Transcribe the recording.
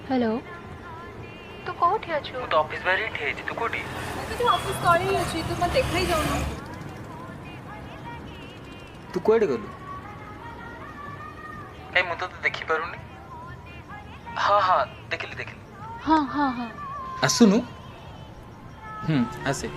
Hello. तू कोठी अछु? ମୁଁ ତ ଅଫିସ ବାହାରି ଠିଆ ହେଇଛି। ତୁ କୋଉଠି? मैं तो ऑफिस तले ही अछि, तू मत देखा ही जाऊना। ତୁ କୁଆଡ଼େ ଗଲୁ? କାଇଁ ମୁଁ ତତେ ଦେଖିପାରୁନି। ହଁ ହଁ ଦେଖିଲି ଦେଖିଲି। हाँ हाँ हाँ। ଆସୁନୁ। ଆସେ।